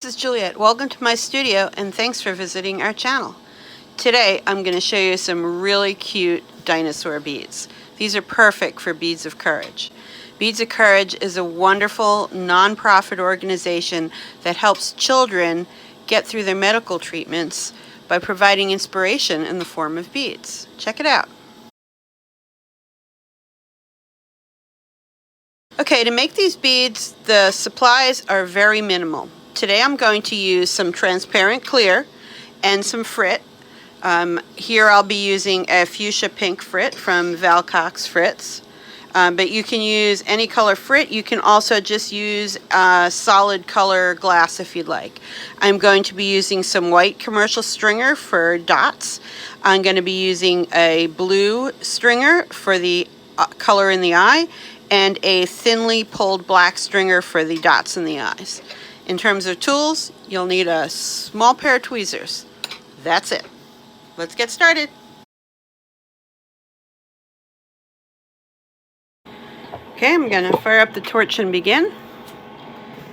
This is Juliet. Welcome to my studio and thanks for visiting our channel. Today I'm going to show you some really cute dinosaur beads. These are perfect for Beads of Courage. Beads of Courage is a wonderful non-profit organization that helps children get through their medical treatments by providing inspiration in the form of beads. Check it out. Okay, to make these beads, the supplies are very minimal. Today I'm going to use some transparent clear and some Frit. Here I'll be using a fuchsia pink Frit from Valcock's Frits. But you can use any color Frit. You can also just use solid color glass if you'd like. I'm going to be using some white commercial stringer for dots. I'm going to be using a blue stringer for the color in the eye and a thinly pulled black stringer for the dots in the eyes. In terms of tools, you'll need a small pair of tweezers. That's it. Let's get started. Okay, I'm going to fire up the torch and begin.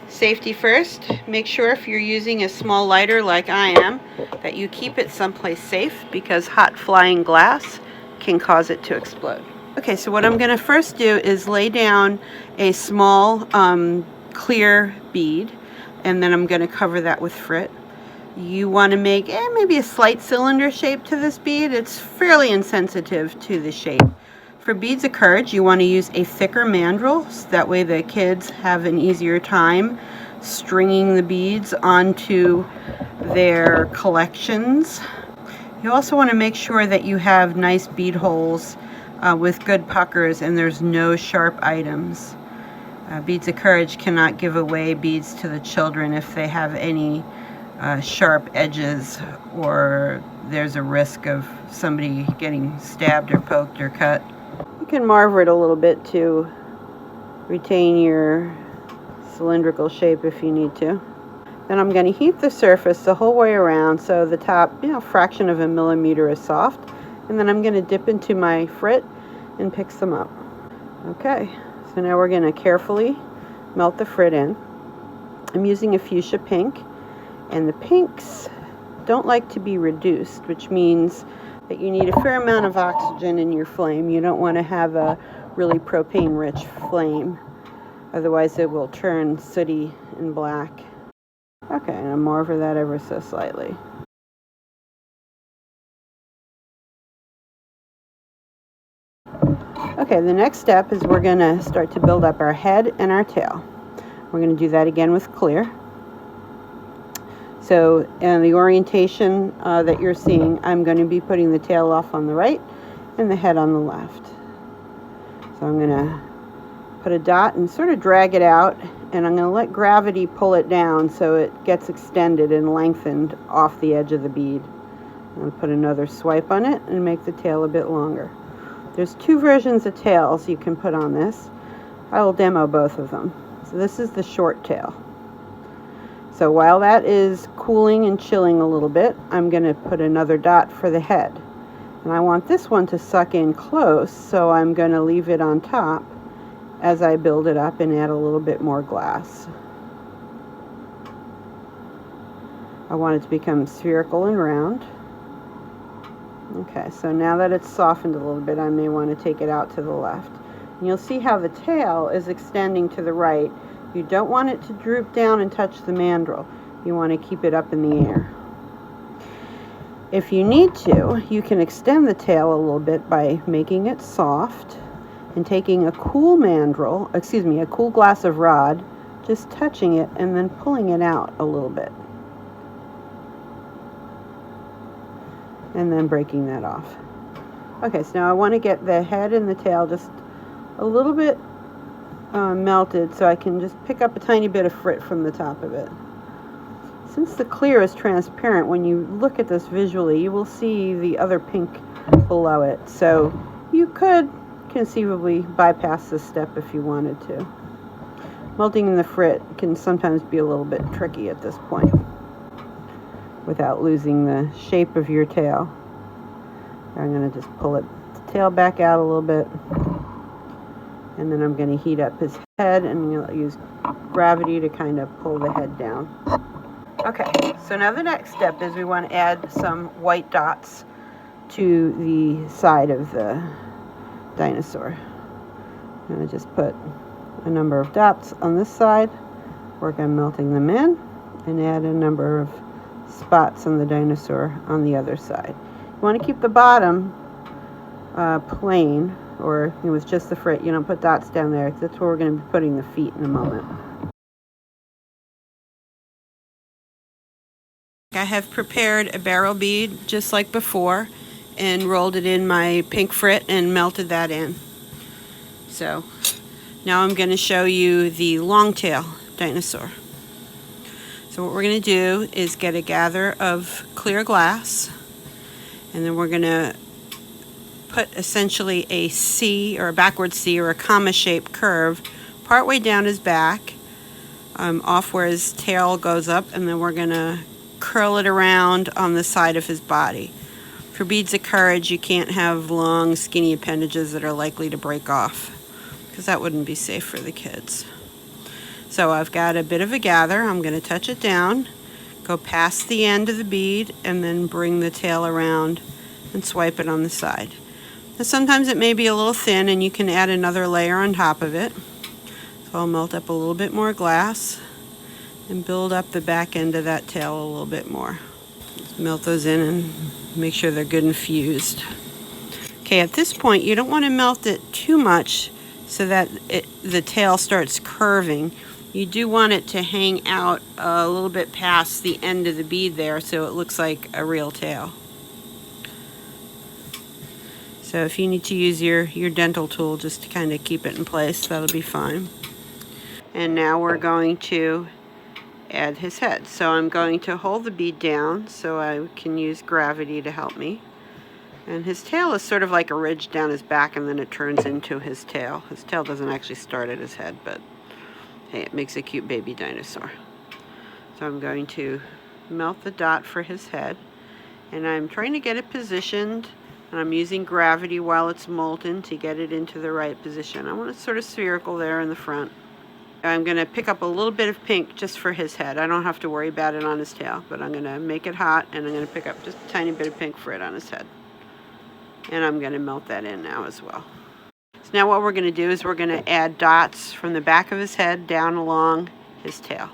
Safety first. Make sure if you're using a small lighter like I am, that you keep it someplace safe because hot flying glass can cause it to explode. Okay, so what I'm going to first do is lay down a small clear bead, and then I'm going to cover that with Frit. You want to make maybe a slight cylinder shape to this bead. It's fairly insensitive to the shape. For Beads of Courage, you want to use a thicker mandrel, so that way the kids have an easier time stringing the beads onto their collections. You also want to make sure that you have nice bead holes with good puckers and there's no sharp items. Beads of Courage cannot give away beads to the children if they have any sharp edges or there's a risk of somebody getting stabbed or poked or cut. You can marver it a little bit to retain your cylindrical shape if you need to. Then I'm going to heat the surface the whole way around so the top, fraction of a millimeter is soft. And then I'm going to dip into my Frit and pick some up. Okay. So now we're going to carefully melt the Frit in. I'm using a fuchsia pink, and the pinks don't like to be reduced, which means that you need a fair amount of oxygen in your flame. You don't want to have a really propane-rich flame, otherwise it will turn sooty and black. Okay, and I'm over that ever so slightly. Okay, the next step is we're going to start to build up our head and our tail. We're going to do that again with clear. So the orientation that you're seeing, I'm going to be putting the tail off on the right and the head on the left. So I'm going to put a dot and sort of drag it out, and I'm going to let gravity pull it down so it gets extended and lengthened off the edge of the bead. I'm going to put another swipe on it and make the tail a bit longer. There's two versions of tails you can put on this. I will demo both of them. So this is the short tail. So while that is cooling and chilling a little bit, I'm going to put another dot for the head. And I want this one to suck in close, so I'm going to leave it on top as I build it up and add a little bit more glass. I want it to become spherical and round. Okay, so now that it's softened a little bit, I may want to take it out to the left. And you'll see how the tail is extending to the right. You don't want it to droop down and touch the mandrel. You want to keep it up in the air. If you need to, you can extend the tail a little bit by making it soft and taking a cool a cool glass of rod, just touching it and then pulling it out a little bit. And then breaking that off. Okay, so now I want to get the head and the tail just a little bit melted so I can just pick up a tiny bit of Frit from the top of it. Since the clear is transparent, when you look at this visually, you will see the other pink below it. So you could conceivably bypass this step if you wanted to. Melting in the Frit can sometimes be a little bit tricky at this point, without losing the shape of your tail. I'm going to just pull the tail back out a little bit, and then I'm going to heat up his head and use gravity to kind of pull the head down. Okay, so now the next step is we want to add some white dots to the side of the dinosaur. I'm going to just put a number of dots on this side, work on melting them in, and add a number of spots on the dinosaur on the other side. You want to keep the bottom plain, or with just the frit. You don't put dots down there. That's where we're going to be putting the feet in a moment. I have prepared a barrel bead just like before and rolled it in my pink frit and melted that in. So now I'm going to show you the long tail dinosaur. So what we're going to do is get a gather of clear glass, and then we're going to put essentially a C, or a backward C, or a comma-shaped curve partway down his back, off where his tail goes up, and then we're going to curl it around on the side of his body. For beads of courage, you can't have long, skinny appendages that are likely to break off, because that wouldn't be safe for the kids. So I've got a bit of a gather. I'm going to touch it down, go past the end of the bead, and then bring the tail around and swipe it on the side. Now sometimes it may be a little thin, and you can add another layer on top of it. So I'll melt up a little bit more glass and build up the back end of that tail a little bit more. Just melt those in and make sure they're good and fused. Okay, at this point you don't want to melt it too much so that the tail starts curving. You do want it to hang out a little bit past the end of the bead there so it looks like a real tail. So if you need to use your dental tool just to kind of keep it in place, that'll be fine. And now we're going to add his head. So I'm going to hold the bead down so I can use gravity to help me. And his tail is sort of like a ridge down his back, and then it turns into his tail. His tail doesn't actually start at his head, but hey, it makes a cute baby dinosaur. So I'm going to melt the dot for his head, and I'm trying to get it positioned, and I'm using gravity while it's molten to get it into the right position. I want it sort of spherical there in the front. I'm going to pick up a little bit of pink just for his head. I don't have to worry about it on his tail, but I'm going to make it hot, and I'm going to pick up just a tiny bit of pink Frit on his head. And I'm going to melt that in now as well. So now what we're going to do is we're going to add dots from the back of his head down along his tail.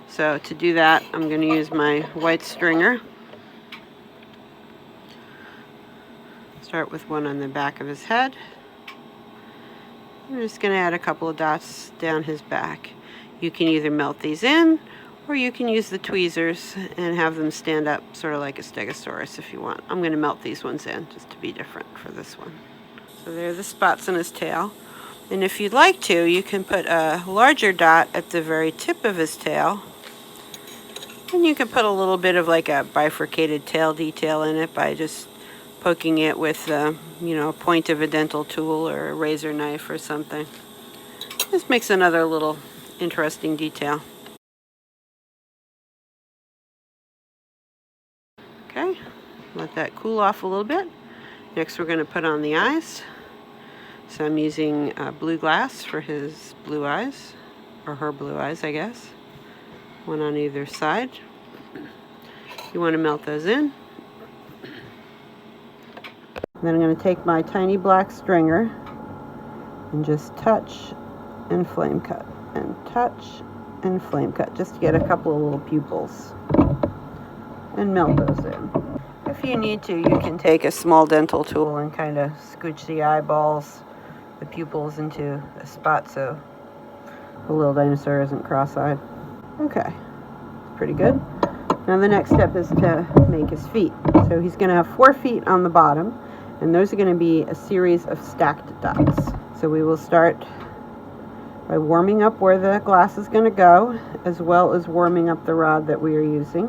So to do that, I'm going to use my white stringer. Start with one on the back of his head. I'm just going to add a couple of dots down his back. You can either melt these in, or you can use the tweezers and have them stand up sort of like a stegosaurus if you want. I'm going to melt these ones in just to be different for this one. So there are the spots on his tail. And if you'd like to, you can put a larger dot at the very tip of his tail. And you can put a little bit of like a bifurcated tail detail in it by just poking it with a point of a dental tool or a razor knife or something. This makes another little interesting detail. Okay, let that cool off a little bit. Next we're going to put on the eyes. So I'm using blue glass for his blue eyes, or her blue eyes, I guess. One on either side. You want to melt those in. Then I'm going to take my tiny black stringer and just touch and flame cut, and touch and flame cut, just to get a couple of little pupils. And melt those in. If you need to, you can take a small dental tool and kind of scooch the eyeballs, the pupils into a spot so the little dinosaur isn't cross-eyed. Okay, pretty good. Now the next step is to make his feet. So he's going to have 4 feet on the bottom, and those are going to be a series of stacked dots. So we will start by warming up where the glass is going to go, as well as warming up the rod that we are using.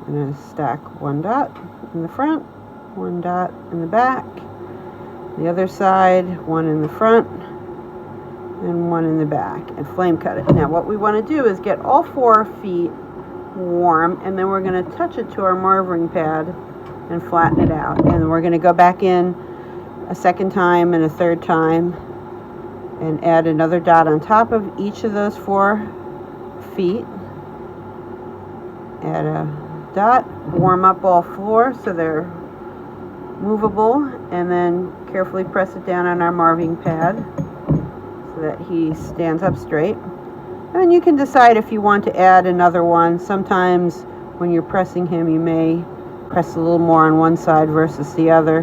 I'm going to stack 1 dot in the front, 1 dot in the back, the other side, 1 in the front, and 1 in the back, and flame cut it. Now what we want to do is get all 4 feet warm, and then we're going to touch it to our marvering pad and flatten it out. And then we're going to go back in a second time and a third time and add another dot on top of each of those 4 feet. add a dot, warm up all four so they're movable, and then carefully press it down on our marving pad so that he stands up straight. And you can decide if you want to add another one. Sometimes when you're pressing him, you may press a little more on one side versus the other.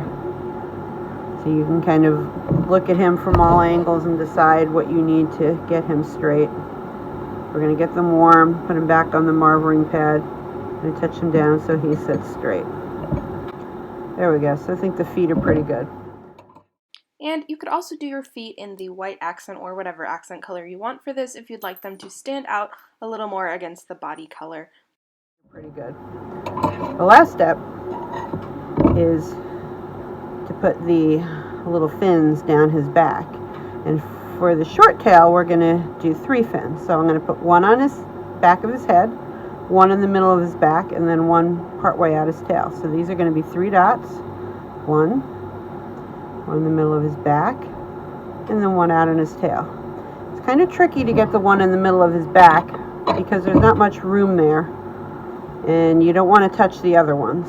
So you can kind of look at him from all angles and decide what you need to get him straight. We're going to get them warm, put him back on the marvering pad, and touch him down so he sits straight. There we go. So I think the feet are pretty good. And you could also do your feet in the white accent or whatever accent color you want for this if you'd like them to stand out a little more against the body color. Pretty good. The last step is to put the little fins down his back. And for the short tail, we're going to do 3 fins. So I'm going to put one on his back of his head, one in the middle of his back, and then one part way out his tail. So these are going to be 3 dots. One in the middle of his back, and then one out on his tail. It's kind of tricky to get the one in the middle of his back because there's not much room there, and you don't want to touch the other ones.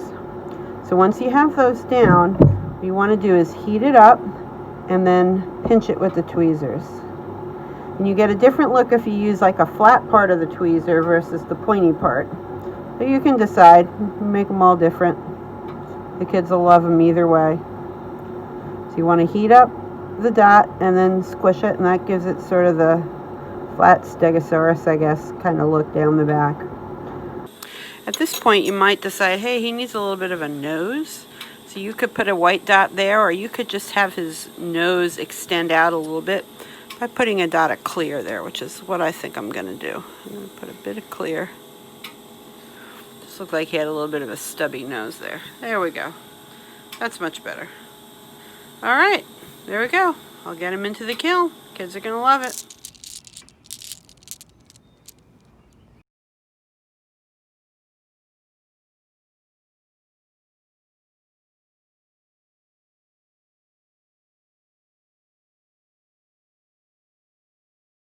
So once you have those down, what you want to do is heat it up and then pinch it with the tweezers. And you get a different look if you use like a flat part of the tweezer versus the pointy part. So you can decide, make them all different. The kids will love them either way. So you want to heat up the dot and then squish it, and that gives it sort of the flat stegosaurus, I guess, kind of look down the back. At this point, you might decide, hey, he needs a little bit of a nose. So you could put a white dot there, or you could just have his nose extend out a little bit by putting a dot of clear there, which is what I think I'm going to do. I'm going to put a bit of clear. Just looked like he had a little bit of a stubby nose there. There we go. That's much better. All right, there we go. I'll get him into the kiln. Kids are going to love it.